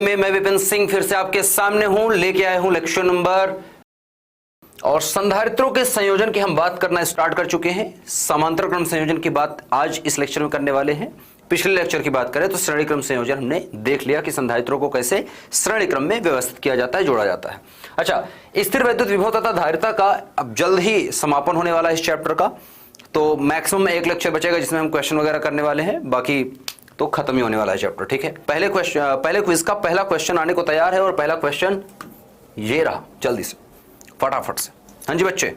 मैं विपिन सिंह फिर से आपके सामने हूं, लेके आया हूं लेक्चर नंबर। और संधारित्रों के संयोजन की हम बात करना स्टार्ट कर चुके हैं। समांतर क्रम संयोजन की बात आज इस लेक्चर में करने वाले हैं। पिछले लेक्चर की बात करें तो श्रेणी क्रम संयोजन हमने देख लिया कि संधारित्रों को कैसे श्रेणी क्रम में व्यवस्थित किया जाता है, जोड़ा जाता है। अच्छा, स्थिर वैद्युत विभव तथा धारिता का अब जल्द ही समापन होने वाला है इस चैप्टर का। तो मैक्सिमम एक लेक्चर बचेगा जिसमें हम क्वेश्चन वगैरह करने वाले हैं, बाकी तो खत्म ही होने वाला है चैप्टर। ठीक है, पहले क्विज का पहला क्वेश्चन आने को तैयार है और पहला क्वेश्चन ये रहा, जल्दी से फटाफट से। हाँ जी बच्चे,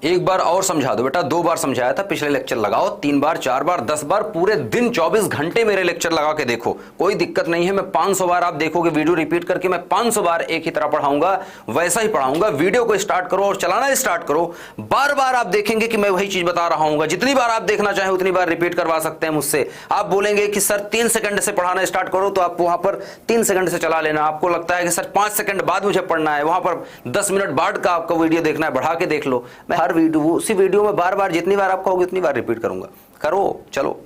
एक बार और समझा दो बेटा। 2 बार समझाया था, पिछले लेक्चर लगाओ 3 बार 4 बार 10 बार, पूरे दिन 24 घंटे मेरे लेक्चर लगा के देखो, कोई दिक्कत नहीं है। मैं 500 बार आप देखोगे वीडियो रिपीट करके, मैं 500 बार एक ही तरह पढ़ाऊंगा, वैसा ही पढ़ाऊंगा। वीडियो को स्टार्ट करो और चलाना स्टार्ट करो, बार बार आप देखेंगे कि मैं वही चीज बता रहा हूँ। जितनी बार आप देखना चाहें उतनी बार रिपीट करवा सकते हैं मुझसे। आप बोलेंगे कि सर 3 सेकंड से पढ़ाना स्टार्ट करो, तो आप वहां पर 3 सेकंड से चला लेना। आपको लगता है कि सर 5 सेकंड बाद मुझे पढ़ना है, वहां पर 10 मिनट बाद का आपको वीडियो देखना है, बढ़ा के देख लो। मैं हर वीडियो में बार बार जितनी बार आप कहोगे उतनी बार रिपीट करूंगा। करो, चलो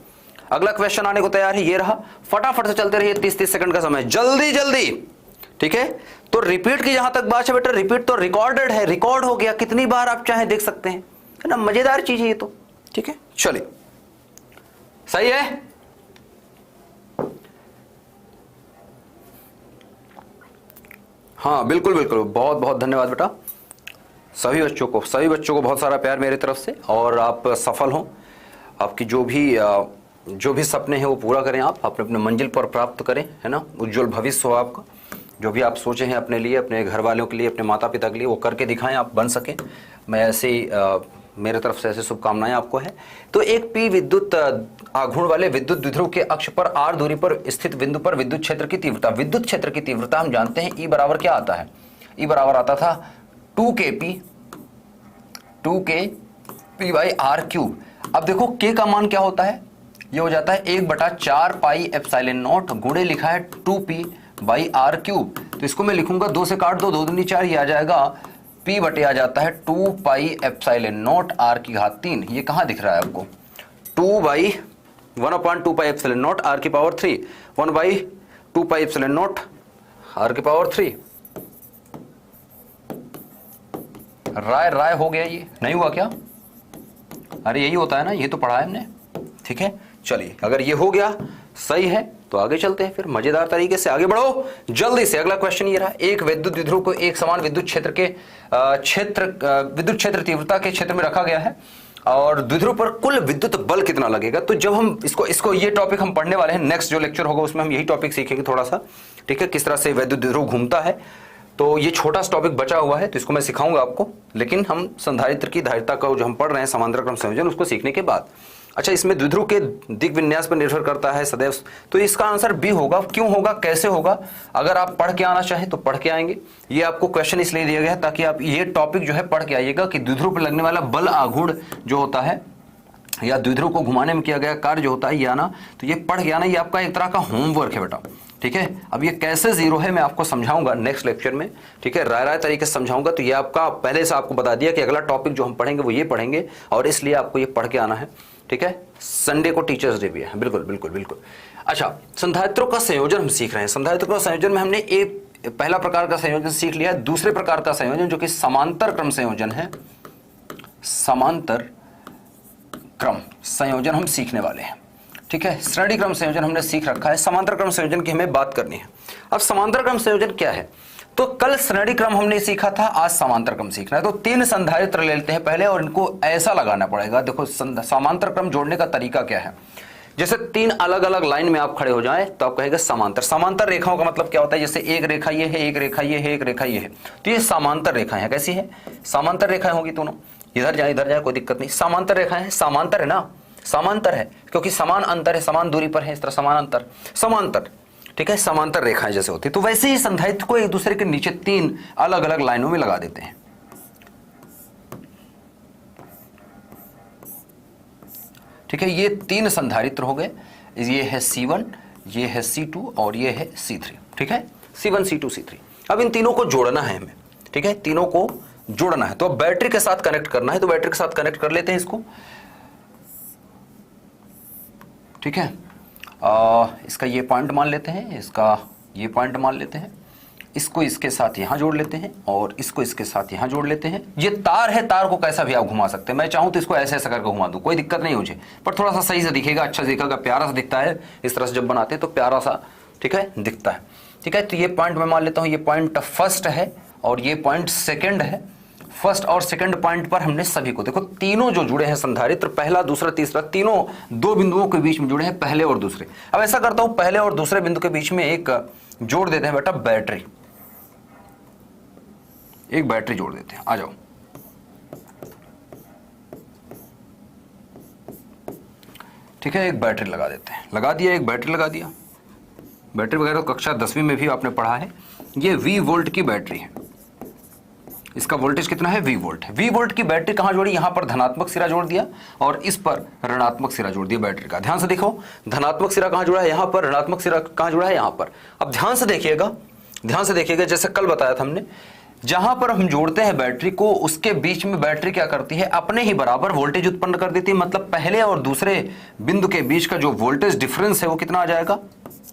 अगला क्वेश्चन आने को तैयार है, ये रहा। फटाफट से चलते रहिए, 30-30 सेकंड का समय, जल्दी जल्दी। ठीक है, तो रिपीट की जहां तक बात है बेटा, रिपीट तो रिकॉर्डेड है, रिकॉर्ड हो गया, कितनी बार आप चाहे देख सकते हैं, है ना। मजेदार चीज है ये तो। ठीक है, चलिए, सही है। हाँ बिल्कुल बिल्कुल, बहुत बहुत धन्यवाद बेटा सभी बच्चों को बहुत सारा प्यार मेरे तरफ से। और आप सफल हों, आपकी जो भी सपने हैं वो पूरा करें, आप अपने अपने मंजिल पर प्राप्त करें, है ना। उज्जवल भविष्य हो आपका, जो भी आप सोचे हैं अपने लिए, अपने घर वालों के लिए, अपने माता पिता के लिए, वो करके दिखाएं, आप बन सकें। मैं ऐसे ही मेरे तरफ से ऐसे शुभकामनाएं आपको है। तो एक पी विद्युत आघूर्ण वाले विद्युत द्विध्रुव के अक्ष पर r दूरी पर स्थित बिंदु पर विद्युत क्षेत्र की तीव्रता हम जानते हैं E बराबर क्या आता है। E बराबर आता था 2kp बाई आर क्यूब। अब देखो k का मान क्या होता है, ये हो जाता है 1/4 पाई एप्सिलॉन नॉट, गुणे लिखा है 2p बाई आर क्यूब। तो इसको मैं लिखूंगा, 2 से काट दो, 2 दूनी 4, ये आ जाएगा p बटे आ जाता है 2 पाई एप्सिलॉन नॉट r की घात 3। ये कहां दिख रहा है आपको, 1/2 पाई एप्सिलॉन नॉट r की power 3, 1/2 pi epsilon not r की पावर 3। राय हो गया, ये नहीं हुआ क्या? अरे यही होता है ना, ये तो पढ़ा है हमने। ठीक है, चलिए, अगर ये हो गया सही है तो आगे चलते हैं, फिर मजेदार तरीके से आगे बढ़ो जल्दी से। अगला क्वेश्चन ये रहा, एक विद्युत द्विध्रुव को एक समान विद्युत क्षेत्र तीव्रता के क्षेत्र में रखा गया है और द्विध्रुव पर कुल विद्युत बल कितना लगेगा। तो जब हम इसको ये टॉपिक हम पढ़ने वाले हैं, नेक्स्ट जो लेक्चर होगा उसमें हम यही टॉपिक सीखेंगे थोड़ा सा। ठीक है, किस तरह से विद्युत द्विध्रुव घूमता है। तो ये छोटा सा टॉपिक बचा हुआ है, तो इसको मैं सिखाऊंगा आपको, लेकिन हम संधारित्र की धारिता का जो हम पढ़ रहे हैं समांतर क्रम संयोजन, उसको सीखने के बाद। अच्छा, इसमें द्विध्रुव के दिग विन्यास पर निर्भर करता है सदैव, तो इसका आंसर बी होगा। क्यों होगा, कैसे होगा? अगर आप पढ़ के आना चाहें तो पढ़ के आएंगे। ये आपको क्वेश्चन इसलिए दिया गया है ताकि आप ये टॉपिक जो है पढ़ के आइएगा कि द्विध्रुव पर लगने वाला बल आघूर्ण जो होता है या द्विध्रुव को घुमाने में किया गया कार्य जो होता है, ये आना, तो ये पढ़ के आना, ये आपका एक तरह का होमवर्क है बेटा। ठीक है, अब ये कैसे जीरो है मैं आपको समझाऊंगा नेक्स्ट लेक्चर में। ठीक है, राय तरीके से समझाऊंगा। तो ये आपका पहले से आपको बता दिया कि अगला टॉपिक जो हम पढ़ेंगे वो ये पढ़ेंगे, और इसलिए आपको ये पढ़ के आना है। ठीक है, संडे को टीचर्स डे भी है, बिल्कुल बिल्कुल बिल्कुल। अच्छा, संधारित्रों का संयोजन हम सीख रहे हैं। संधारित्रों का संयोजन में हमने एक पहला प्रकार का संयोजन सीख लिया है। दूसरे प्रकार का संयोजन जो कि समांतर क्रम संयोजन है, समांतर क्रम संयोजन हम सीखने वाले हैं। ठीक है, श्रेणी क्रम संयोजन हमने सीख रखा है, समांतर क्रम संयोजन की हमें बात करनी है। अब समांतर क्रम संयोजन क्या है, तो कल श्रेणी क्रम हमने सीखा था, आज समांतर क्रम सीखना है। तो 3 संधारित्र ले लेते हैं पहले और इनको ऐसा लगाना पड़ेगा। देखो समांतर क्रम जोड़ने का तरीका क्या है, जैसे 3 अलग अलग लाइन में आप खड़े हो जाएं तो आप कहेंगे समांतर। समांतर रेखाओं का मतलब क्या होता है, जैसे एक रेखा ये है, एक रेखा ये है, एक रेखा ये है, तो ये समांतर रेखाएं हैं। कैसी है, समांतर रेखाएं होगी दोनों, इधर जाए कोई दिक्कत नहीं। समांतर रेखाएं, समांतर है ना, समांतर है क्योंकि समान अंतर है, समान दूरी पर है, इस तरह समान अंतर, समांतर। ठीक है, समांतर रेखाएं जैसे होती है, तो वैसे ही संधारित्र को एक दूसरे के नीचे 3 अलग अलग लाइनों में लगा देते हैं। ठीक है, ये 3 संधारित्र हो गए, ये है C1, ये है C2 और ये है C3। ठीक है, C1 C2 C3। अब इन तीनों को जोड़ना है हमें। ठीक है, तीनों को जोड़ना है, तो अब बैटरी के साथ कनेक्ट करना है, तो बैटरी के साथ कनेक्ट कर लेते हैं इसको। ठीक है, इसका ये पॉइंट मान लेते हैं, इसका ये पॉइंट मान लेते हैं, इसको इसके साथ यहाँ जोड़ लेते हैं और इसको इसके साथ यहाँ जोड़ लेते हैं। ये तार है, तार को कैसा भी आप घुमा सकते हैं। मैं चाहूँ तो इसको ऐसे ऐसा करके घुमा दूँ, कोई दिक्कत नहीं मुझे, पर थोड़ा सा सही से दिखेगा, अच्छा दिखेगा, प्यारा सा दिखता है। इस तरह से जब बनाते हैं तो प्यारा सा, ठीक है, दिखता है। ठीक है, तो ये पॉइंट मैं मान लेता हूँ, ये पॉइंट फर्स्ट है और ये पॉइंट सेकेंड है। फर्स्ट और सेकंड पॉइंट पर हमने सभी को, देखो तीनों जो जुड़े हैं संधारित्र, पहला दूसरा तीसरा, तीनों दो बिंदुओं के बीच में जुड़े हैं, पहले और दूसरे। अब ऐसा करता हूं, पहले और दूसरे बिंदु के बीच में एक जोड़ देते हैं बेटा बैटरी, एक बैटरी जोड़ देते हैं। आ जाओ, ठीक है, एक बैटरी लगा देते हैं। लगा दिया, एक बैटरी लगा दिया। बैटरी वगैरह कक्षा 10वीं में भी आपने पढ़ा है। ये V वोल्ट की बैटरी है, इसका वोल्टेज कितना है, V वोल्ट है। V वोल्ट की बैटरी कहां जोड़ी, यहां पर धनात्मक सिरा जोड़ दिया और इस पर ऋणात्मक सिरा जोड़ दिया बैटरी का। ध्यान से देखो, धनात्मक सिरा कहां जुड़ा है, यहां पर, ऋणात्मक सिरा कहां जुड़ा है, यहां पर। अब ध्यान से देखिएगा, ध्यान से देखिएगा, जैसे कल बताया था हमने, जहां पर हम जोड़ते हैं बैटरी को, उसके बीच में बैटरी क्या करती है, अपने ही बराबर वोल्टेज उत्पन्न कर देती है। मतलब पहले और दूसरे बिंदु के बीच का जो वोल्टेज डिफरेंस है वो कितना आ जाएगा,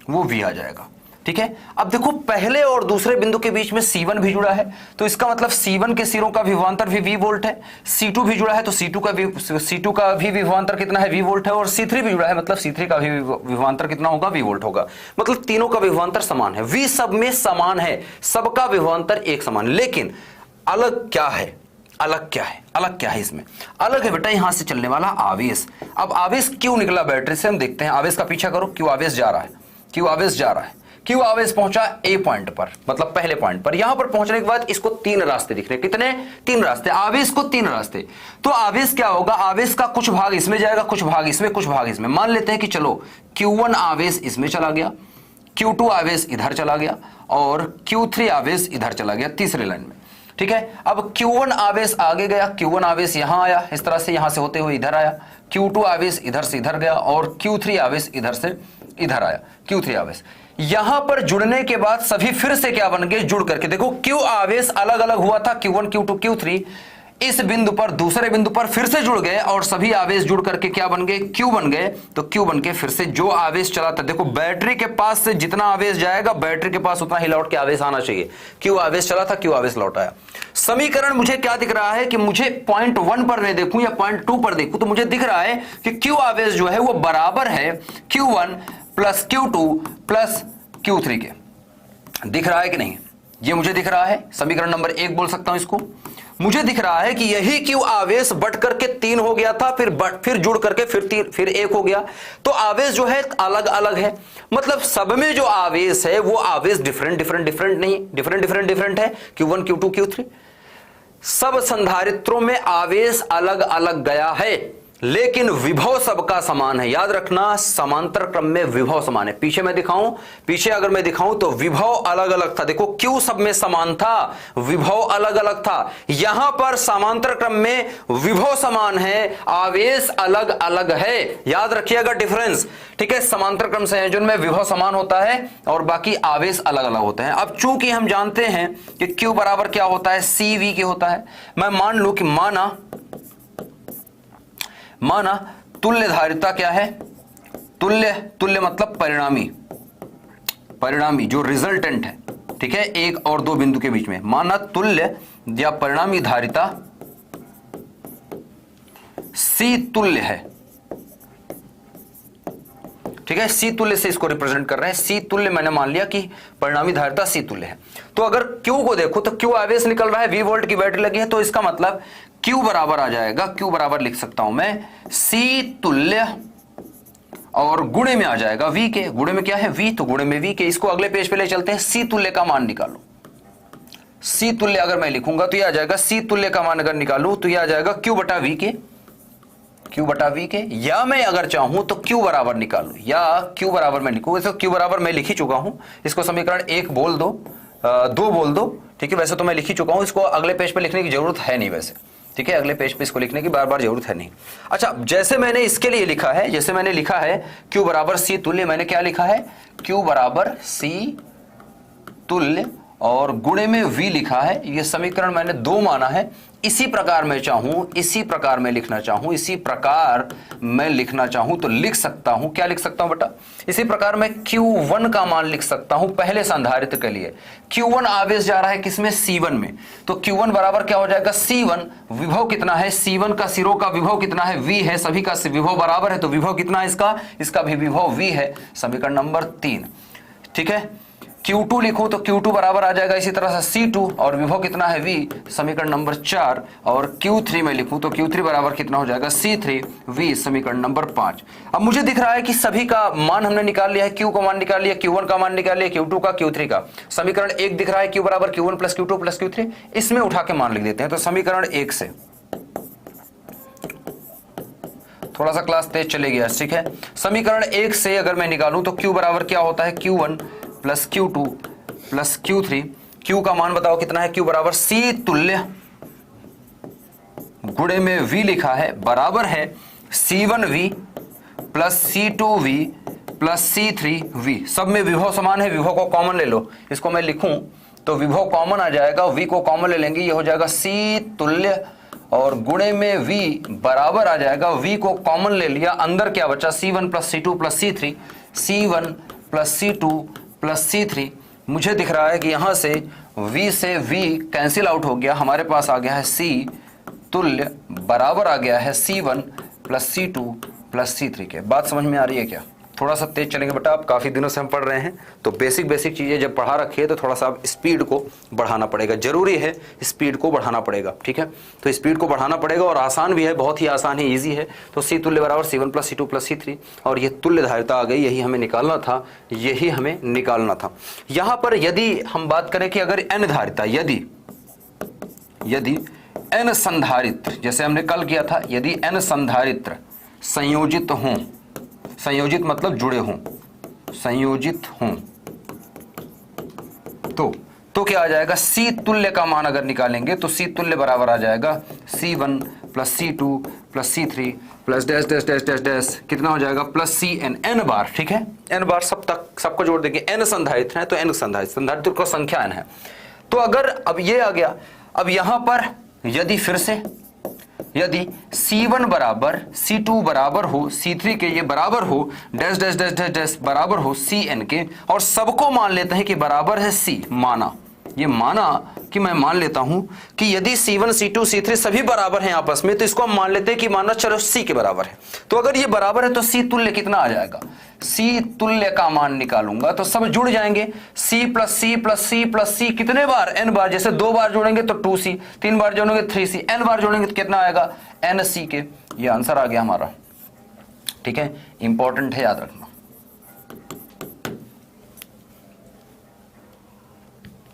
वो V आ जाएगा। ठीक है, अब देखो पहले और दूसरे बिंदु के बीच में C1 भी जुड़ा है, तो इसका मतलब C1 के सिरों का विभवांतर भी V वोल्ट है। C2 भी जुड़ा है तो C2 का भी विभवांतर कितना है, V वोल्ट है। और C3 भी जुड़ा है, मतलब C3 का भी विभवांतर कितना होगा, V वोल्ट होगा। मतलब तीनों का विभवांतर समान है, V सब में समान है, सबका विभवांतर एक समान। लेकिन अलग क्या है, अलग क्या है, अलग क्या है इसमें, अलग है बेटा यहां से चलने वाला आवेश। अब आवेश क्यों निकला बैटरी से, हम देखते हैं। आवेश का पीछा करो, क्यों आवेश जा रहा है, क्यों आवेश जा रहा है, क्यों आवेश पहुंचा A पॉइंट पर, मतलब पहले पॉइंट पर। यहां पर पहुंचने के बाद इसको तीन रास्ते दिख रहे हैं, कितने, तीन रास्ते, आवेश को तीन रास्ते। तो आवेश क्या होगा, आवेश का कुछ भाग इसमें जाएगा, कुछ भाग इसमें, कुछ भाग इसमें। मान लेते हैं कि चलो Q1 आवेश इसमें चला गया, Q2 आवेश इधर चला गया और Q3 आवेश इधर चला गया, तीसरे लाइन में। ठीक है, अब Q1 आवेश आगे गया, Q1 आवेश यहां आया, इस तरह से यहां से होते हुए इधर आया, Q2 आवेश इधर से इधर गया और Q3 आवेश इधर से इधर आया, Q3 आवेश। यहां पर जुड़ने के बाद सभी फिर से क्या बन गए, जुड़ करके देखो, Q आवेश अलग अलग हुआ था, Q1 Q2 Q3, इस बिंदु पर, दूसरे बिंदु पर फिर से जुड़ गए और सभी आवेश जुड़ करके क्या बन गए, Q बन गए। तो Q बन के फिर से जो आवेश चला था, देखो बैटरी के पास से जितना आवेश जाएगा बैटरी के पास उतना ही लौट के आवेश आना चाहिए। Q आवेश चला था, Q आवेश लौट आया। समीकरण मुझे क्या दिख रहा है कि मुझे पॉइंट 1 पर मैं देखूं या पॉइंट 2 पर देखूं, तो मुझे दिख रहा है कि Q आवेश जो है वो बराबर है Q1 plus Q2 plus Q3 के। दिख रहा है कि नहीं, ये मुझे दिख रहा है। समीकरण नंबर 1 बोल सकता हूं इसको। मुझे दिख रहा है कि यही Q आवेश बट करके 3 हो गया था, फिर जुड़ करके फिर 1 हो गया। तो आवेश जो है अलग अलग है, मतलब सब में जो आवेश है वो आवेश डिफरेंट नहीं, डिफरेंट है, Q1 Q2 Q3। सब संधारित्रों में आवेश अलग अलग गया है, लेकिन विभव सबका समान है। याद रखना, समांतर क्रम में विभव समान है। पीछे मैं दिखाऊं, पीछे अगर मैं दिखाऊं तो विभव अलग अलग था। देखो Q सब में समान था, विभव अलग अलग था। यहां पर समांतर क्रम में विभव समान है, आवेश अलग अलग है। याद रखिएगा डिफरेंस, ठीक है। समांतर क्रम संयोजन में विभव समान होता है और बाकी आवेश अलग अलग होते हैं। अब चूंकि हम जानते हैं कि Q बराबर क्या होता है, CV के होता है। मैं मान लू कि माना तुल्य धारिता क्या है, तुल्य मतलब परिणामी जो रिजल्टेंट है, ठीक है, 1 और 2 बिंदु के बीच में। माना तुल्य या परिणामी धारिता C तुल्य है, ठीक है। C तुल्य से इसको रिप्रेजेंट कर रहे हैं। C तुल्य मैंने मान लिया कि परिणामी धारिता C तुल्य है। तो अगर Q को देखो तो Q आवेश निकल रहा है, V वोल्ट की बैटरी लगी है, तो इसका मतलब Q बराबर आ जाएगा, Q बराबर लिख सकता हूं मैं C तुल्य और गुणे में आ जाएगा V के। गुणे में क्या है, V, तो गुणे में V के। इसको अगले पेज पे ले चलते हैं। C तुल्य का मान निकालो। C तुल्य अगर मैं लिखूंगा तो यह आ जाएगा, C तुल्य का मान अगर निकालूं तो यह आ जाएगा Q बटा V के, Q बटा V के। या मैं अगर चाहूं तो Q बराबर निकालूं, या Q बराबर मैं लिखूं। वैसे Q बराबर मैं लिख ही चुका हूं, इसको समीकरण 1 बोल दो, 2 बोल दो, ठीक है। वैसे तो मैं लिख ही चुका हूं, इसको अगले पेज पे लिखने की जरूरत है नहीं वैसे, ठीक है। अगले पेज पे इसको लिखने की बार बार जरूरत है नहीं। अच्छा, जैसे मैंने इसके लिए लिखा है, जैसे मैंने लिखा है Q बराबर C तुल्य, मैंने क्या लिखा है, Q बराबर C तुल्य और गुणे में v लिखा है। ये समीकरण मैंने 2 माना है। इसी प्रकार मैं चाहूं, इसी प्रकार मैं लिखना चाहूं, इसी प्रकार मैं लिखना चाहूं तो लिख सकता हूं। क्या लिख सकता हूं बेटा? इसी प्रकार मैं Q1 का मान लिख सकता हूं पहले संधारित्र के लिए। Q1 आवेश जा रहा है किसमें? C1 में। तो Q1 बराबर क्या हो जाएगा? C1। विभव कितना है? C1 का सिरों का विभव कितना है? V है। सभी का विभव बराबर है तो विभव कितना है इसका? इसका भी विभव V है। समीकरण नंबर 3। ठीक है। Q2 लिखूं तो Q2 बराबर आ जाएगा इसी तरह से C2 और विभव कितना है? V। समीकरण नंबर 4। और Q3 में लिखूं तो Q3 बराबर कितना हो जाएगा? C3 V। समीकरण नंबर 5। अब मुझे दिख रहा है कि सभी का मान हमने निकाल लिया है। Q का मान निकाल लिया, Q1 का मान निकाल लिया, Q2 का, Q3 का। समीकरण 1 दिख रहा है Q बराबर Q1 plus Q2 plus Q3। इसमें उठा के मान लिख देते हैं। तो समीकरण 1 से थोड़ा सा क्लास तेज चले गया, ठीक है। समीकरण 1 से अगर मैं निकालूं तो Q बराबर क्या होता है? Q1 plus Q2 plus Q3। Q का मान बताओ कितना है? Q बराबर C तुल्य गुणे में V लिखा है बराबर है C1V plus C2V plus C3V। सब में विभव समान है, विभव को कॉमन ले लो। इसको मैं लिखूं तो विभव कॉमन आ जाएगा, V को कॉमन ले लेंगे, ये हो जाएगा C तुल्य और गुणे में V बराबर आ जाएगा, V को कॉमन ले लिया, अंदर क्या बचा? C1 plus C2 plus C3। C1 plus C2 plus C3। मुझे दिख रहा है कि यहां से V से V कैंसिल आउट हो गया, हमारे पास आ गया है C तुल्य बराबर आ गया है C1 plus C2 plus C3 के। बात समझ में आ रही है क्या? थोड़ा सा तेज चलेंगे बेटा, आप काफ़ी दिनों से हम पढ़ रहे हैं तो बेसिक चीज़ें जब पढ़ा रखी है तो थोड़ा सा आप स्पीड को बढ़ाना पड़ेगा। जरूरी है स्पीड को बढ़ाना पड़ेगा, ठीक है। तो स्पीड को बढ़ाना पड़ेगा और आसान भी है, बहुत ही आसान है, ईजी है। तो C तुल्य बराबर C1 plus C2 plus C3 और ये तुल्य धारिता आ गई, यही हमें निकालना था, यही हमें निकालना था। यहाँ पर यदि हम बात करें कि अगर n धारिता, यदि n संधारित्र, जैसे हमने कल किया था, यदि n संधारित्र संयोजित हों, संयोजित मतलब जुड़े हों, संयोजित हों तो क्या आ जाएगा? C तुल्य का मान अगर निकालेंगे तो C तुल्य बराबर आ जाएगा C1 plus C2 plus C3 plus dash dash dash dash dash कितना हो जाएगा? प्लस CN, n बार, ठीक है। n बार सब तक सबको जोड़ देंगे। n संधारित्र है तो n संधारित्र का संख्या n है। तो अगर अब ये आ गया, अब यहां पर यदि फिर से यदि C1 बराबर C2 बराबर हो C3 के, ये बराबर हो dash dash dash dash dash बराबर हो CN के, और सबको मान लेते हैं कि बराबर है C, माना, ये माना कि मैं मान लेता हूं कि यदि C1 C2 C3 सभी बराबर हैं आपस में, तो इसको हम मान लेते हैं कि माना चलो C के बराबर है। तो अगर ये बराबर है तो C तुल्य कितना आ जाएगा? C तुल्य का मान निकालूंगा तो सब जुड़ जाएंगे, C plus C plus C plus C कितने बार? n बार। जैसे 2 बार जोड़ेंगे तो 2C, 3 बार जोड़ेंगे 3C, n बार जोड़ेंगे तो कितना आएगा? NC के। ये आंसर आ गया हमारा, ठीक है। इंपॉर्टेंट है, याद रखना।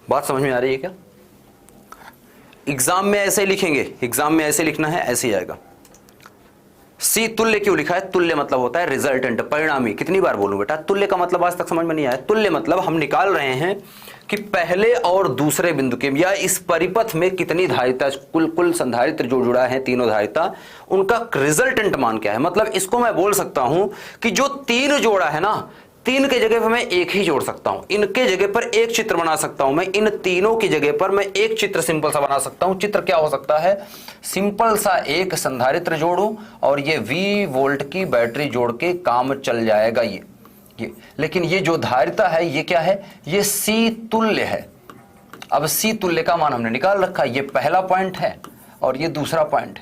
बात समझ में आ रही है क्या? एग्जाम में ऐसे लिखेंगे, एग्जाम में ऐसे लिखना है, ऐसे ही आएगा। C तुल्य क्यों लिखा है? तुल्य मतलब होता है रिजल्टेंट, परिणामी। कितनी बार बोलूं बेटा? तुल्य का मतलब आज तक समझ में नहीं आया। तुल्य मतलब हम निकाल रहे हैं कि पहले और दूसरे बिंदु के या इस परिपथ में कितनी धारिता, कुल संधारित्र जो जुड़ा है, तीनों धारिता, उनका रिजल्टेंट मान क्या है। मतलब इसको मैं बोल सकता हूं कि जो 3 जोड़ा है ना, 3 के जगह पर मैं एक ही जोड़ सकता हूं, इनके जगह पर एक चित्र बना सकता हूं मैं, इन तीनों की जगह पर मैं एक चित्र सिंपल सा बना सकता हूं। चित्र क्या हो सकता है? सिंपल सा एक संधारित्र जोड़ूं और ये V वोल्ट की बैटरी जोड़ के काम चल जाएगा ये। लेकिन ये जो धारिता है ये क्या है? ये C तुल्य है। अब C तुल्य का मान हमने निकाल रखा, ये पहला पॉइंट है और ये दूसरा पॉइंट,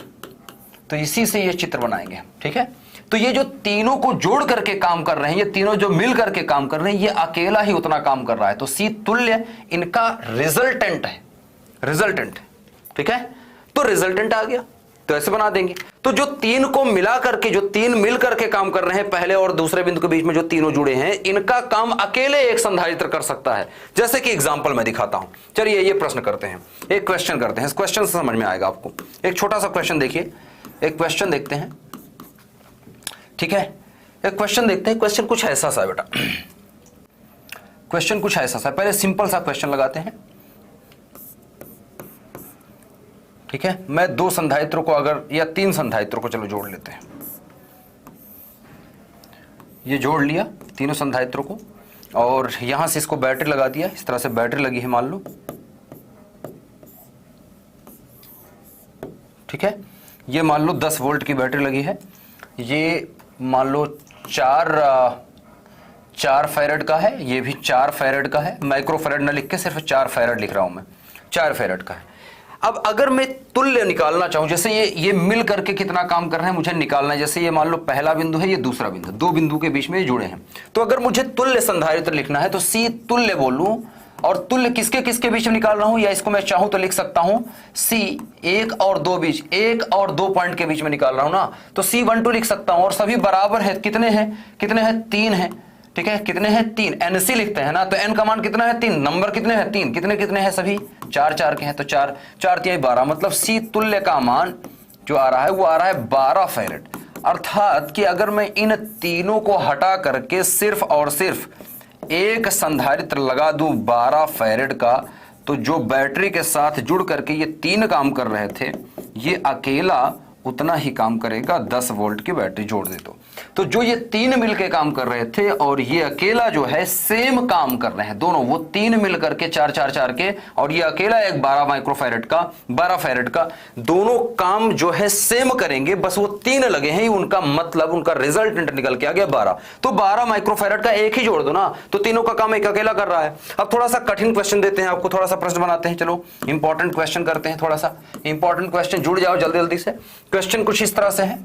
तो इसी से ये चित्र बनाएंगे, ठीक है। तो ये जो तीनों को जोड़ करके काम कर रहे हैं, ये तीनों जो मिल करके काम कर रहे हैं, ये अकेला ही उतना काम कर रहा है। तो C तुल्य इनका रिजल्टेंट है, रिजल्टेंट, ठीक है। तो रिजल्टेंट आ गया तो ऐसे बना देंगे। तो जो 3 को मिला करके, जो 3 मिल करके काम कर रहे हैं, पहले और दूसरे बिंदु के बीच में जो तीनों जुड़े हैं, इनका काम अकेले एक संधारित्र कर सकता है। जैसे कि एग्जांपल मैं दिखाता हूं। चलिए ये प्रश्न करते हैं, एक क्वेश्चन करते हैं, इस क्वेश्चन से समझ में आएगा आपको। एक छोटा सा क्वेश्चन देखिए, एक क्वेश्चन देखते हैं, ठीक है। एक क्वेश्चन देखते हैं। क्वेश्चन कुछ ऐसा सा है बेटा, क्वेश्चन कुछ ऐसा सा। पहले सिंपल सा क्वेश्चन लगाते हैं, ठीक है। मैं 2 संधारित्रों को अगर, या 3 संधारित्रों को चलो जोड़ लेते हैं। ये जोड़ लिया तीनों संधारित्रों को। और यहां से इसको बैटरी लगा दिया, इस तरह से बैटरी लगी है मान लो, ठीक है। ये मान लो 10 वोल्ट की बैटरी लगी है, ये मान लो 4 फैरेड का है, ये भी 4 फैरेड का है, माइक्रो फैरेड ना लिख के सिर्फ 4 फैरेड लिख रहा हूं मैं, 4 फैरेड का है। अब अगर मैं तुल्य निकालना चाहूं, जैसे ये मिल करके कितना काम कर रहे हैं मुझे निकालना है, जैसे ये मान लो पहला बिंदु है, ये दूसरा बिंदु, 2 बिंदु के बीच में ये जुड़े हैं, तो अगर मुझे तुल्य संधारित्र लिखना है तो C तुल्य बोलूं, और तुल्य किसके किसके बीच में निकाल रहा हूं, या इसको मैं चाहूं तो लिख सकता हूं C 1 और 2 बीच, 1 और 2 पॉइंट के बीच में निकाल रहा हूं ना, तो C12 लिख सकता हूं, और सभी बराबर है, कितने हैं 3 है, ठीक है, कितने हैं 3, NC लिखते हैं ना, तो N का मान कितना है 3, नंबर कितने हैं 3, कितने कितने हैं सभी 4 के हैं, तो 4 3 12, मतलब C तुल्य का मान जो आ रहा है वो आ रहा है 12 फैरेड। अर्थात कि अगर मैं इन तीनों को हटा करके सिर्फ और सिर्फ एक संधारित्र लगा दूं 12 फैरेड का, तो जो बैटरी के साथ जुड़ करके ये 3 काम कर रहे थे, ये अकेला उतना ही काम करेगा 10 वोल्ट की बैटरी जोड़ दे तो जो ये 3 मिलके काम कर रहे थे और ये अकेला जो है सेम काम कर रहे हैं दोनों, वो 3 मिल करके 4 के, और ये अकेला एक 12 माइक्रोफैरेड का 12 फैरेड का, दोनों काम जो है सेम करेंगे, बस वो 3 लगे हैं, उनका मतलब उनका रिजल्टेंट निकल के आ गया 12। तो 12 माइक्रोफैरेड का एक ही जोड़ दो ना, तो तीनों का काम एक अकेला कर रहा है। अब थोड़ा सा कठिन क्वेश्चन देते हैं आपको, थोड़ा सा प्रश्न बनाते हैं, चलो इंपॉर्टेंट क्वेश्चन करते हैं, थोड़ा सा इंपॉर्टेंट क्वेश्चन, जुड़ जाओ जल्दी जल्दी से। क्वेश्चन कुछ इस तरह से है,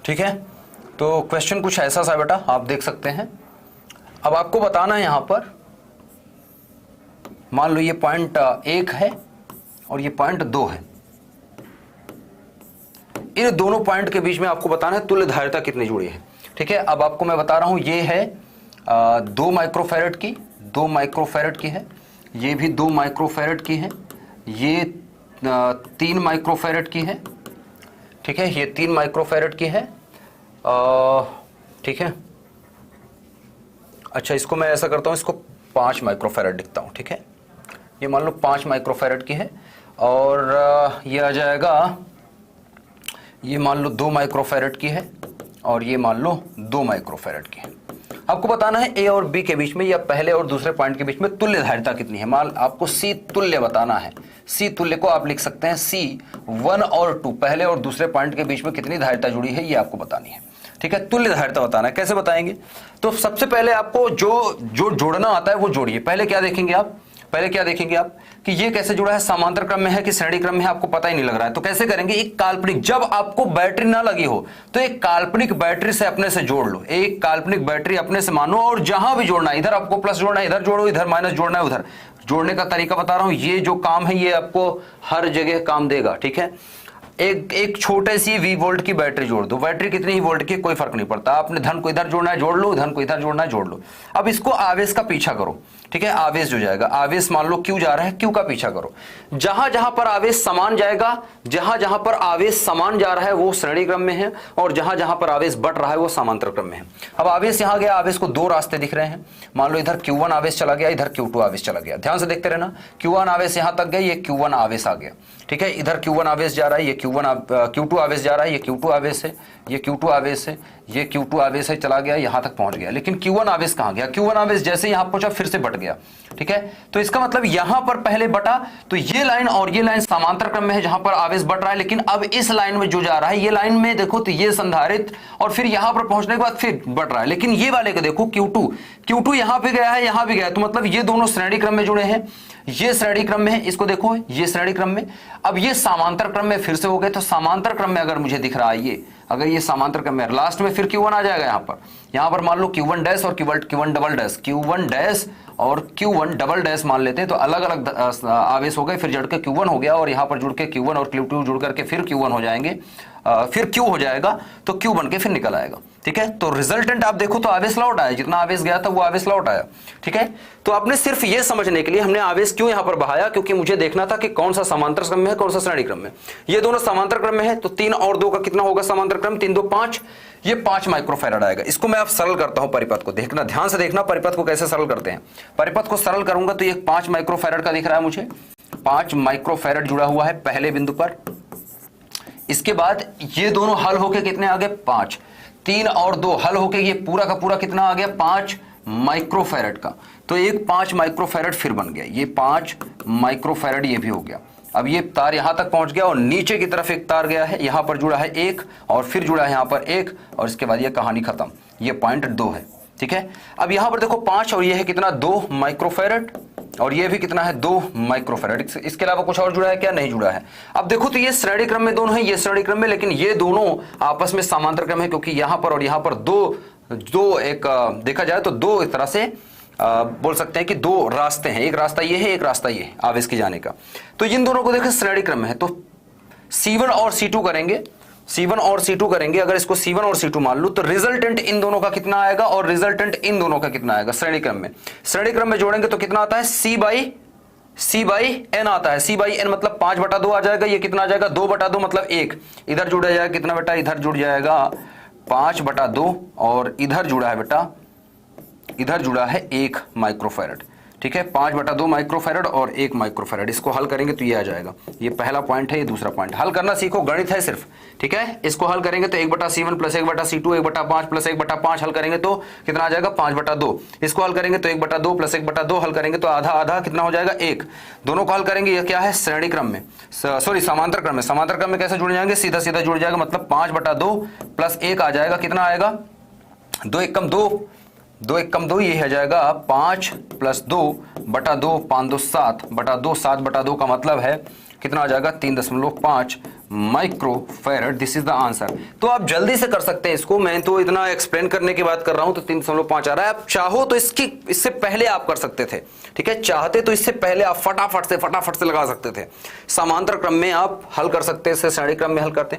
ठीक है। तो क्वेश्चन कुछ ऐसा सा बेटा, आप देख सकते हैं। अब आपको बताना है यहां पर, मान लो ये पॉइंट 1 है और ये पॉइंट 2 है, इन दोनों पॉइंट के बीच में आपको बताना है तुल्य धारिता कितनी जुड़ी है, ठीक है। अब आपको मैं बता रहा हूं, ये है 2 माइक्रोफैरेड की, 2 माइक्रोफैरेड की है, ये भी 2 माइक्रोफैरेड की है, ये 3 माइक्रोफैरेड की है, ठीक है, ये 3 माइक्रोफैरेड की है, ठीक है। अच्छा, इसको मैं ऐसा करता हूं, इसको 5 माइक्रोफैरेड लिखता हूं, ठीक है। ये मान लो 5 माइक्रोफैरेड की है, और ये आ जाएगा, ये मान लो 2 माइक्रोफैरेड की है, और ये मान लो 2 माइक्रोफैरेड की है। आपको बताना है ए और बी के बीच में या पहले और दूसरे पॉइंट के बीच में तुल्य धारिता कितनी है। मान आपको सी तुल्य बताना है, सी तुल्य को आप लिख सकते हैं C1 और 2, पहले और दूसरे पॉइंट के बीच में कितनी धारिता जुड़ी है ये आपको बतानी है, ठीक है। तुल्य धारिता बताना है, कैसे बताएंगे? तो सबसे पहले आपको जो जोड़ना आता है वो जोड़िए। पहले क्या देखेंगे आप कि ये कैसे जुड़ा है, समांतर क्रम में है कि श्रेणी क्रम में है, आपको पता ही नहीं लग रहा है। तो कैसे करेंगे, एक काल्पनिक, जब आपको बैटरी ना लगी हो तो एक काल्पनिक बैटरी से अपने से जोड़ लो, एक काल्पनिक बैटरी अपने से मानो, और जहां भी जोड़ना है, इधर आपको प्लस जोड़ना है इधर जोड़ो, इधर माइनस जोड़ना है उधर। जोड़ने का तरीका बता रहा हूं, ये जो काम है ये आपको हर जगह काम देगा, ठीक है। एक छोटे सी V वोल्ट की बैटरी जोड़ दो, बैटरी कितनी ही वोल्ट की कोई फर्क नहीं पड़ता, आपने धन को इधर जोड़ना है जोड़ लो, धन को इधर जोड़ना है जोड़ लो। अब इसको आवेश का पीछा करो, ठीक है, आवेश जो जाएगा, आवेश मान लो Q जा रहा है, Q का पीछा करो। जहां जहां पर आवेश समान जाएगा, जहां जहां पर आवेश समान जा रहा है वो श्रेणी क्रम में है, और जहां जहां पर आवेश बढ़ रहा है वो समांतर क्रम में है। अब आवेश यहां गया, आवेश को 2 रास्ते दिख रहे हैं, मान लो इधर Q1 आवेश चला गया, इधर Q2 आवेश चला गया। ध्यान से देखते रहना, Q1 आवेश यहां तक गया, ये Q1 आवेश आ गया, ठीक है। इधर Q1 आवेश जा रहा है, ये Q2 आवेश जा रहा है, ये Q2 आवेश है, ये Q2 आवेश है, ये Q2 आवेश है, चला गया यहां तक पहुंच गया। लेकिन Q1 आवेश कहां गया? Q1 आवेश जैसे यहां पहुंचा फिर से बट गया, ठीक है। तो इसका मतलब यहां पर पहले बटा, तो ये लाइन और ये लाइन समांतर क्रम में है जहां पर आवेश बढ़ रहा है, लेकिन अब इस लाइन में जो जा रहा है, ये लाइन में देखो तो ये संधारित, और फिर यहां पर पहुंचने के बाद फिर बढ़ रहा है। लेकिन ये वाले को देखो Q2 यहां पे गया है, यहां भी गया है, तो मतलब ये दोनों श्रेणी क्रम में जुड़े हैं, ये श्रेणी क्रम में है, इसको देखो ये श्रेणी क्रम में। अब ये समांतर क्रम में फिर से हो गए, तो समांतर क्रम में अगर मुझे दिख रहा है ये, अगर ये समांतर क्रम में, लास्ट में फिर Q1 आ जाएगा यहां पर मान लो Q1 डैश और Q1 double dash, Q1 dash और Q1 डबल डैश मान लेते हैं, तो अलग अलग आवेश हो गए, फिर जड़ के Q1 हो गया, और यहां पर जुड़ के Q1 और Q2 जुड़ करके फिर Q1 हो जाएंगे, फिर Q हो जाएगा, तो Q बन के फिर निकल आएगा। ठीक है। तो रिजल्टेंट आप देखो तो आवेश लौट आया, जितना आवेश गया था वो आवेश लौट आया, ठीक है। तो आपने सिर्फ ये समझने के लिए हमने आवेश क्यों यहां पर बहाया, क्योंकि मुझे देखना था कि कौन सा समांतर क्रम में है, कौन सा श्रेणी क्रम में। ये दोनों समांतर क्रम में है, तो 3 और 2 का कितना होगा समांतर क्रम, 3 2 5, ये 5 माइक्रोफैराड आएगा। इसको मैं आप सरल करता हूं, परिपथ को देखना, ध्यान से देखना परिपथ को कैसे सरल करते हैं। परिपथ को सरल करूंगा तो ये 5 माइक्रोफैराड का दिख रहा है मुझे, 5 माइक्रोफैराड जुड़ा हुआ है पहले बिंदु पर। इसके बाद ये दोनों हल होके कितने आ गए, 5, 3 और 2 हल होके ये पूरा का पूरा कितना आ गया, 5 माइक्रोफैराड का। तो एक 5 माइक्रोफैराड फिर बन गया, ये 5 माइक्रोफैराड ये भी हो गया। अब ये तार यहां तक पहुंच गया और नीचे की तरफ एक तार गया है, यहां पर जुड़ा है 1 और फिर जुड़ा है यहां पर 1 और इसके बाद ये कहानी खत्म, ये पॉइंट 2 है, ठीक है। अब यहां पर देखो 5 और ये है कितना, 2 माइक्रोफैराड और ये भी कितना है, 2 माइक्रोफैराड। इसके अलावा कुछ और जुड़ा है क्या, नहीं जुड़ा है। अब देखो तो ये श्रेणी क्रम में दोनों है, ये श्रेणी क्रम में, लेकिन ये दोनों आपस में समांतर क्रम है, क्योंकि यहां पर और यहां पर दो एक देखा जाए तो 2 एक तरह से बोल सकते हैं कि 2 रास्ते हैं, एक रास्ता ये है, एक रास्ता ये है आवेश के जाने का। तो इन दोनों को देखो श्रेणी क्रम में है, तो C1 और C2 करेंगे, C1 और C2 करेंगे। अगर इसको C1 और C2 मान लूं तो रिजल्टेंट इन दोनों का कितना आएगा और रिजल्टेंट इन दोनों का कितना आएगा श्रेणी क्रम में। श्रेणी क्रम में जोड़ेंगे तो कितना आता है, C बाई N आता है। C बाई N मतलब 5/2 आ जाएगा, ये कितना आ जाएगा, 2/2 मतलब 1। इधर जुड़ा जाएगा कितना बेटा, इधर जुड़ जाएगा 5/2 और इधर जुड़ा है बेटा, इधर जुड़ा है 1 माइक्रोफैराड, ठीक है। 5/2 माइक्रोफैराड और 1 माइक्रोफैराड, इसको हल करेंगे तो ये आ जाएगा। ये पहला पॉइंट है, ये दूसरा पॉइंट। हल करना सीखो, गणित है सिर्फ, ठीक है। इसको हल करेंगे तो 1/C1 प्लस 1/C2 1/5 प्लस 1/5 हल करेंगे तो कितना आ जाएगा, 5/2। इसको हल करेंगे तो 1/2 प्लस 1/2 हल करेंगे तो आधा आधा कितना हो जाएगा, 1। दोनों को हल करेंगे, ये क्या है, श्रेणी क्रम में, सॉरी समांतर क्रम में। समांतर क्रम में कैसे जुड़ जाएंगे, सीधा सीधा जुड़ जाएगा, मतलब 5/2 प्लस 1 आ जाएगा, कितना आएगा, 2 एकम 2, 2 एकम 2, ये हो जाएगा 5 प्लस 2/2, 5 2 7/2, 7/2 का मतलब है कितना आ जाएगा, 3.5 microfarad. This is the answer. तो आप जल्दी से कर सकते हैं इसको, मैं तो इतना एक्सप्लेन करने की बात कर रहा हूं तो 3.5 आ रहा है। आप चाहो तो इससे पहले आप कर सकते थे, ठीक है। चाहते तो इससे पहले आप फटाफट से लगा सकते थे। समांतर क्रम में आप हल कर सकते थे, श्रेणी क्रम में हल करते।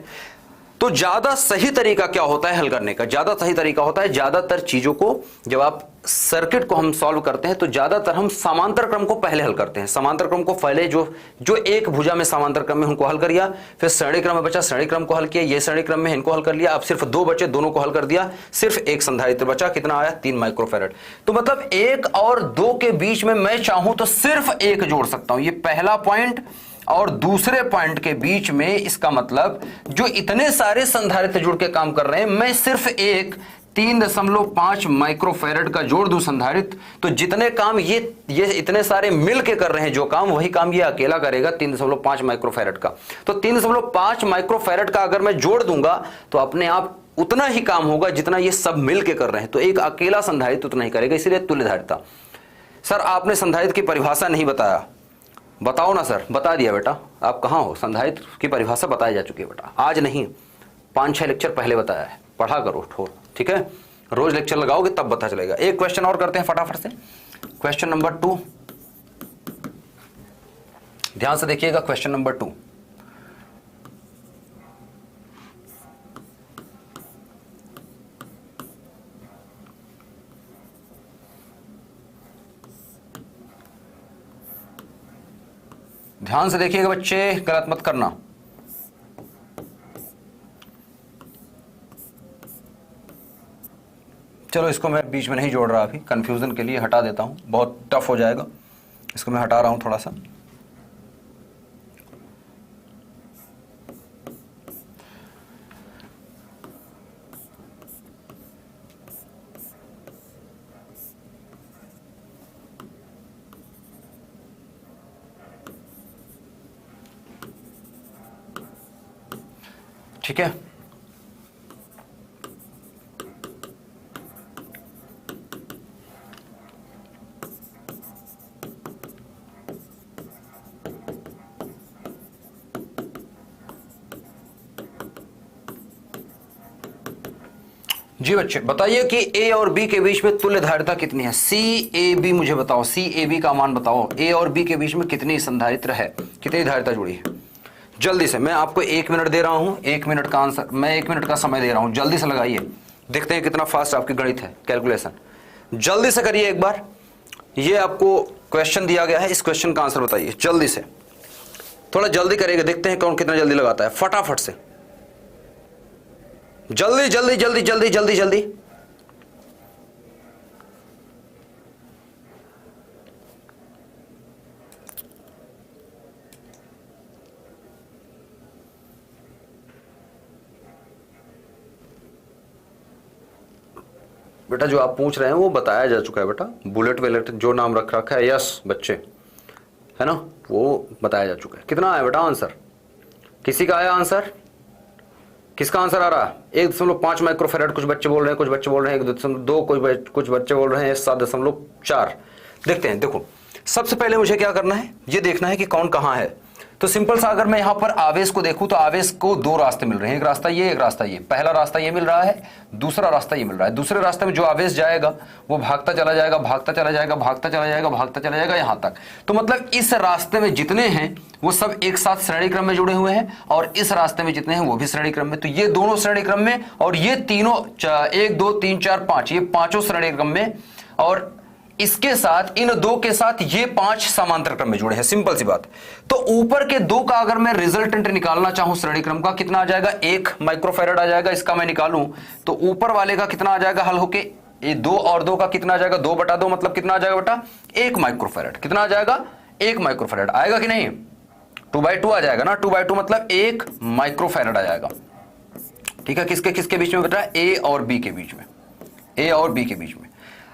तो ज्यादा सही तरीका क्या होता है हल करने का, ज्यादा सही तरीका होता है, ज्यादातर चीजों को जब आप सर्किट को हम सॉल्व करते हैं तो ज्यादातर हम समांतर क्रम को पहले हल करते हैं। समांतर क्रम को पहले जो एक भुजा में समांतर क्रम में उनको हल कर दिया, फिर श्रेणी क्रम में बचा, श्रेणी क्रम को हल किया, ये श्रेणी क्रम में इनको हल कर लिया। अब सिर्फ 2 बचे, दोनों को हल कर दिया, सिर्फ एक संधारित्र बचा, कितना आया, 3 माइक्रोफैराड। तो मतलब 1 और 2 के बीच में मैं चाहूं तो सिर्फ 1 जोड़ सकता हूं। ये पहला पॉइंट और दूसरे पॉइंट के बीच में, इसका मतलब जो इतने सारे संधारित्र जुड़ के काम कर रहे हैं, मैं सिर्फ एक 3.5 माइक्रोफैराड का जोड़ दूं संधारित्र, तो जितने काम ये इतने सारे मिल के कर रहे हैं जो काम, वही काम ये अकेला करेगा 3.5 माइक्रोफैराड का। तो 3.5 माइक्रोफैराड का अगर मैं जोड़ दूंगा तो अपने आप उतना ही काम होगा जितना ये सब मिल के कर रहे हैं। तो एक अकेला संधारित्र उतना ही करेगा, इसीलिए तुल्यधारिता। सर आपने संधारित्र की परिभाषा नहीं बताया, बताओ ना सर। बता दिया बेटा, आप कहाँ हो, संधारित्र की परिभाषा बताई जा चुकी है बेटा, आज नहीं 5-6 लेक्चर पहले बताया है, पढ़ा करो ठोर, ठीक है। रोज लेक्चर लगाओगे तब पता चलेगा। एक क्वेश्चन और करते हैं फटाफट से, क्वेश्चन नंबर 2, ध्यान से देखिएगा। क्वेश्चन नंबर 2, ध्यान से देखिएगा बच्चे, गलत मत करना। चलो इसको मैं बीच में नहीं जोड़ रहा, अभी कंफ्यूजन के लिए हटा देता हूं, बहुत टफ हो जाएगा। इसको मैं हटा रहा हूं थोड़ा सा। ठीक है, जी बच्चे बताइए कि ए और बी के बीच में तुल्य धारिता कितनी है। सी ए बी मुझे बताओ, सी ए बी का मान बताओ। ए और बी के बीच में कितनी संधारित्र है, कितनी धारिता जुड़ी है। जल्दी से, मैं आपको 1 मिनट दे रहा हूं, 1 मिनट का आंसर, मैं 1 मिनट का समय दे रहा हूं, जल्दी से लगाइए। देखते हैं कितना फास्ट आपकी गणित है, कैलकुलेशन। जल्दी से करिए एक बार, ये आपको क्वेश्चन दिया गया है, इस क्वेश्चन का आंसर बताइए जल्दी से, थोड़ा जल्दी करिएगा, देखते हैं कौन कितना जल्दी लगाता है, फटाफट से, जल्दी जल्दी जल्दी जल्दी जल्दी जल्दी। बेटा जो आप पूछ रहे हैं वो बताया जा चुका है बेटा, बुलेट वेलेट जो नाम रख रखा है, यस बच्चे, है ना, वो बताया जा चुका है। कितना आया बेटा आंसर, किसी का आया आंसर, किसका आंसर आ रहा है? 1.5 माइक्रोफेरेड, कुछ बच्चे बोल रहे हैं, कुछ बच्चे बोल रहे हैं 1.2, कुछ बच्चे बोल रहे हैं 7.4। देखते हैं, देखो सबसे पहले मुझे क्या करना है, ये देखना है कि कौन कहां है। तो सिंपल सा अगर मैं यहां पर आवेश को देखूं तो आवेश को दो रास्ते मिल रहे हैं, एक रास्ता ये, एक रास्ता ये। पहला रास्ता ये मिल रहा है, दूसरा रास्ता ये मिल रहा है। दूसरे रास्ते में जो आवेश जाएगा वो भागता चला जाएगा, भागता चला जाएगा, भागता चला जाएगा, भागता चला जाएगा यहां तक। तो मतलब इस रास्ते में जितने हैं वो सब एक साथ श्रेणी क्रम में जुड़े हुए हैं, और इस रास्ते में जितने हैं वो भी श्रेणी क्रम में। तो ये दोनों श्रेणी क्रम में, और ये तीनों 1 2 3 4 5, ये पांचों श्रेणी क्रम में, और इसके साथ इन दो के साथ ये 5 समांतर क्रम में जुड़े हैं। सिंपल सी बात। तो ऊपर के दो का अगर मैं रिजल्टेंट निकालना चाहूं श्रेणी क्रम का, कितना आ जाएगा, 1 माइक्रोफेरेड आ जाएगा। इसका मैं निकालूं तो ऊपर वाले का कितना आ जाएगा, हल होके ये 2 और 2 का कितना आ जाएगा, 2/2, मतलब कितना आ जाएगा बेटा, 1 माइक्रोफेरेड। कितना आ जाएगा, 1 माइक्रोफेरेड आएगा कि नहीं, 2/2 आ जाएगा ना, 2/2 मतलब 1 माइक्रोफेरेड आ जाएगा। ठीक है, किसके किसके बीच में बेटा, ए और बी के बीच में, ए और बी के बीच में।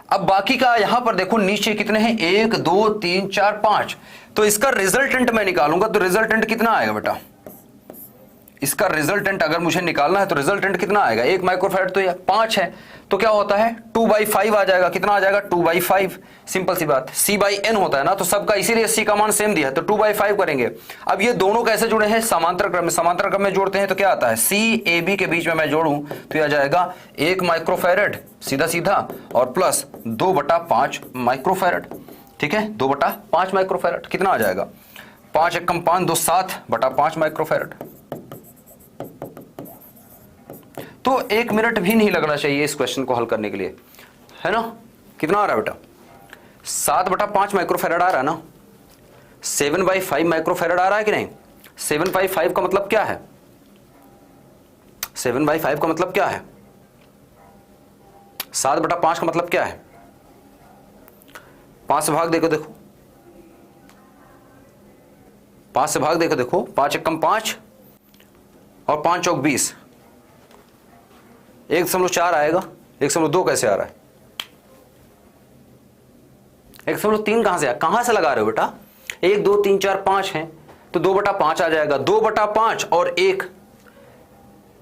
अब बाकी का यहां पर देखो नीचे कितने हैं, 1 2 3 4 5। तो इसका रिजल्टेंट मैं निकालूंगा तो रिजल्टेंट कितना आएगा बेटा, इसका रिजल्टेंट अगर मुझे निकालना है तो रिजल्टेंट कितना आएगा, 1 माइक्रोफेरेड तो ये 5 है, तो क्या होता है 2/5 आ जाएगा। कितना आ जाएगा, 2/5। सिंपल सी बात, C/N होता है ना, तो सबका इसीलिए C का मान सेम दिया है, तो 2/5 करेंगे। अब ये दोनों कैसे जुड़े हैं, समांतर क्रम में। समांतर क्रम में जोड़ते हैं तो क्या आता है, CAB के बीच में मैं जोड़ूं तो यह आ जाएगा 1 माइक्रोफेरेड सीधा सीधा, और प्लस 2/5 माइक्रोफेरेड। ठीक है, 2/5 माइक्रोफेरेड। कितना आ जाएगा, 5 एकम 5, 2 7/5 माइक्रोफेरेड। तो 1 मिनट भी नहीं लगना चाहिए इस क्वेश्चन को हल करने के लिए, है ना। कितना आ रहा है बेटा, 7/5 माइक्रोफेरेड आ रहा है ना, 7/5 माइक्रोफेरेड आ रहा है कि नहीं। 7/5 का मतलब क्या है, 7/5 का मतलब क्या है, 7/5 का मतलब क्या है, 5 से भाग देखो, देखो 5 से भाग देखो, देखो 5 एकम 5 और 5 चौक 20, 1.4 आएगा। 1.2 कैसे आ रहा है, 1.3 कहां से आया, कहां से लगा रहे हो बेटा, 1 2 3 4 5 है तो 2/5 आ जाएगा। 2/5 और 1,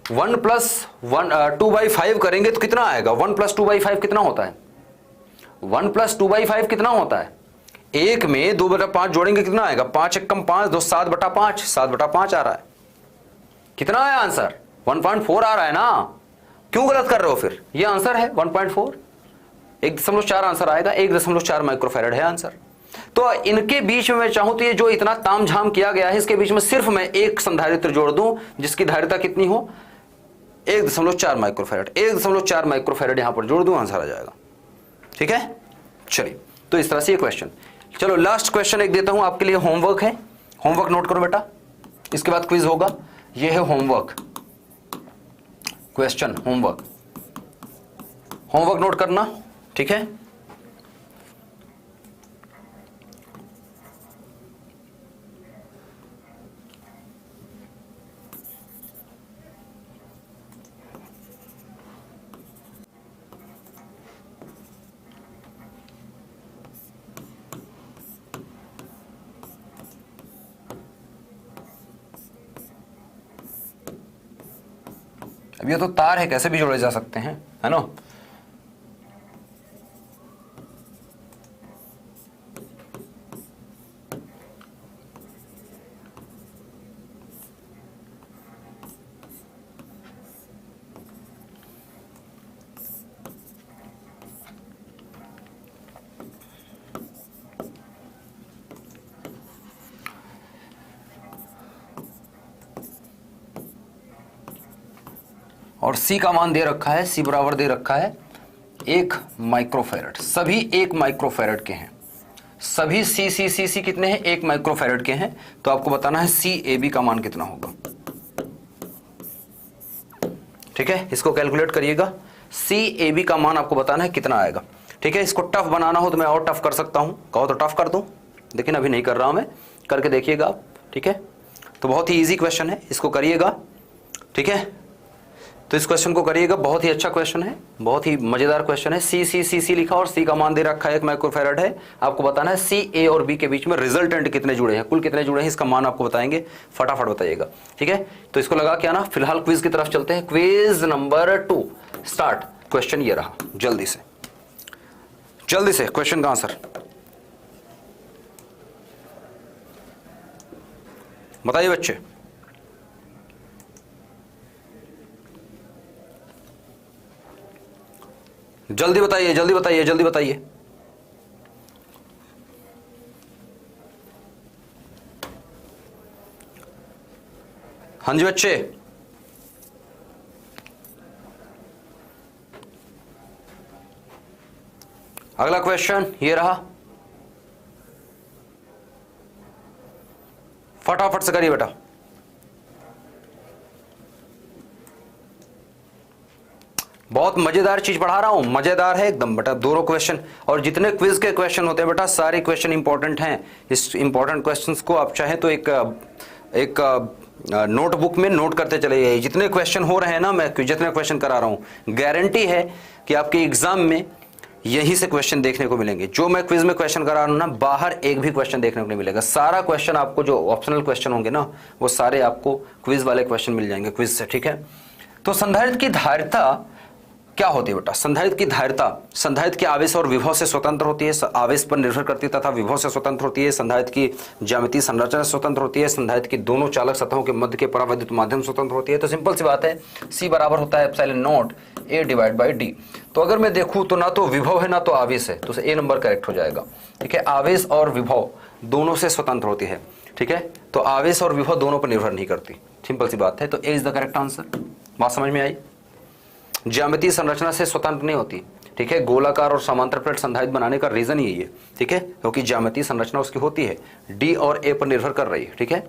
1 + 1 2/5 करेंगे तो कितना आएगा, 1 + 2/5 कितना होता है, 1 + 2/5 कितना होता है। 1 में 2/5 जोड़ेंगे कितना आएगा, 5 एकम 5, 2 7/5, 7/5 आ रहा है। कितना आया आंसर, 1.4 आ रहा है ना। क्यों गलत कर रहे हो फिर, ये आंसर है 1.4, 1.4 आंसर आएगा, 1.4 माइक्रोफेरेड है आंसर। तो इनके बीच में मैं चाहूं तो ये जो इतना तामझाम किया गया है इसके बीच में सिर्फ मैं एक संधारित्र जोड़ दूं जिसकी धारिता कितनी हो, 1.4 माइक्रोफेरेड। 1.4 माइक्रोफेरेड यहां पर जोड़ दूं, आंसर आ जाएगा। ठीक है, चलिए तो इस तरह से ये क्वेश्चन। चलो लास्ट क्वेश्चन एक देता हूं आपके लिए, होमवर्क है, होमवर्क नोट करो बेटा, इसके बाद क्विज होगा। ये है homework question, homework, homework note करना। ठीक है, अब ये तो तार है, कैसे भी जोड़े जा सकते हैं, है ना। और सी का मान दे रखा है, सी बराबर दे रखा है 1 माइक्रोफैरड, सभी 1 माइक्रोफैरड के हैं, सभी सी कितने हैं, 1 माइक्रोफैरड के हैं। तो आपको बताना है सी ए बी का मान कितना होगा। ठीक है, इसको कैलकुलेट करिएगा, सी ए बी का मान आपको बताना है कितना आएगा। ठीक है, इसको टफ बनाना हो तो मैं और टफ कर सकता हूं, कहो तो टफ कर दूं, लेकिन अभी नहीं कर रहा हूं मैं, करके देखिएगा आप। ठीक है, तो बहुत ही इजी क्वेश्चन है, इसको करिएगा। ठीक है, तो इस क्वेश्चन को करिएगा, बहुत ही अच्छा क्वेश्चन है, बहुत ही मजेदार क्वेश्चन है। सी लिखा और सी का मान दे रखा है 1 माइक्रोफैरड है। आपको बताना है सी ए और बी के बीच में रिजल्टेंट कितने जुड़े हैं, कुल कितने जुड़े हैं, इसका मान आपको बताएंगे, फटाफट बताइएगा। ठीक है, तो इसको लगा के आना। फिलहाल क्विज की तरफ चलते हैं, क्विज नंबर 2 स्टार्ट। क्वेश्चन ये रहा, जल्दी से क्वेश्चन का आंसर बताइए बच्चे। जल्दी बताइए, जल्दी बताइए, जल्दी बताइए। हाँ जी बच्चे, अगला क्वेश्चन ये रहा, फटाफट से करिए बेटा। बहुत मजेदार चीज पढ़ा रहा हूं, मजेदार है एकदम बेटा, दोनों क्वेश्चन। और जितने क्विज के क्वेश्चन होते हैं बेटा, सारे क्वेश्चन इंपॉर्टेंट हैं। इस इंपॉर्टेंट क्वेश्चंस को आप चाहे तो एक नोटबुक में नोट करते चले जाइए। जितने क्वेश्चन हो रहे हैं ना, मैं जितने क्वेश्चन करा रहा हूं, गारंटी है कि आपके एग्जाम में यहीं से क्वेश्चन देखने को मिलेंगे। जो मैं क्विज में क्वेश्चन करा रहा हूं ना, बाहर एक भी क्वेश्चन देखने को नहीं मिलेगा। सारा क्वेश्चन आपको, जो ऑप्शनल क्वेश्चन होंगे ना, वो सारे आपको क्विज वाले क्वेश्चन मिल जाएंगे क्विज से। ठीक है, तो संधारित्र की धारिता क्या होती है बेटा? संधारित्र की धारिता संधारित्र के आवेश और विभव से स्वतंत्र होती है, आवेश पर निर्भर करती है तथा विभव से स्वतंत्र होती है। संधारित्र की ज्यामितीय संरचना स्वतंत्र होती है। संधारित्र की दोनों चालक सतहों के मध्य के परावैद्युत माध्यम स्वतंत्र होती है। तो सिंपल सी बात है, सी बराबर होता है epsilon not a divide by D. तो अगर मैं देखूं तो ना तो विभव है ना तो आवेश है, तो ए नंबर करेक्ट हो जाएगा। ठीक है, आवेश और विभव दोनों से स्वतंत्र होती है। ठीक है, तो आवेश और विभव दोनों पर निर्भर नहीं करती, सिंपल सी बात है। तो ए इज द करेक्ट आंसर। बात समझ में आई? ज्यामितीय संरचना से स्वतंत्र नहीं होती। ठीक है, गोलाकार और समांतर प्लेट संधारित्र बनाने का रीजन यही है। ठीक है, क्योंकि ज्यामितीय संरचना उसकी होती है, डी और ए पर निर्भर कर रही है। ठीक है,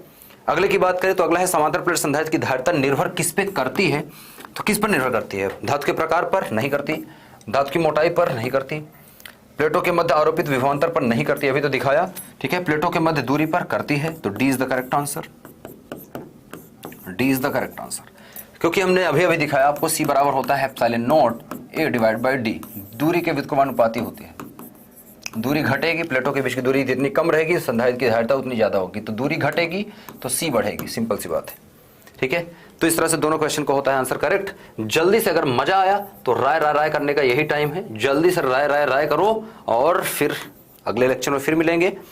अगले की बात करें तो अगला है समांतर प्लेट संधारित्र की धारिता निर्भर किस पे करती है? तो किस पर निर्भर करती है? धातु के प्रकार पर नहीं करती, धातु की मोटाई पर नहीं करती, प्लेटों के मध्य आरोपित विभवांतर पर नहीं करती, अभी तो दिखाया। ठीक है, प्लेटों के मध्य दूरी पर करती है। तो D is the correct answer, D is the correct answer. क्योंकि हमने अभी अभी दिखाया आपको, सी बराबर होता है epsilon not a divide by D. दूरी के व्युत्क्रमानुपाती होती है, दूरी घटेगी, प्लेटों के बीच की दूरी जितनी कम रहेगी, संधारित्र की धारिता उतनी ज्यादा होगी। तो दूरी घटेगी तो सी बढ़ेगी, सिंपल सी बात है। ठीक है, तो इस तरह से दोनों क्वेश्चन को होता है आंसर करेक्ट। जल्दी से, अगर मजा आया तो राय करने का यही टाइम है। जल्दी से राय करो, और फिर अगले लेक्चर में फिर मिलेंगे।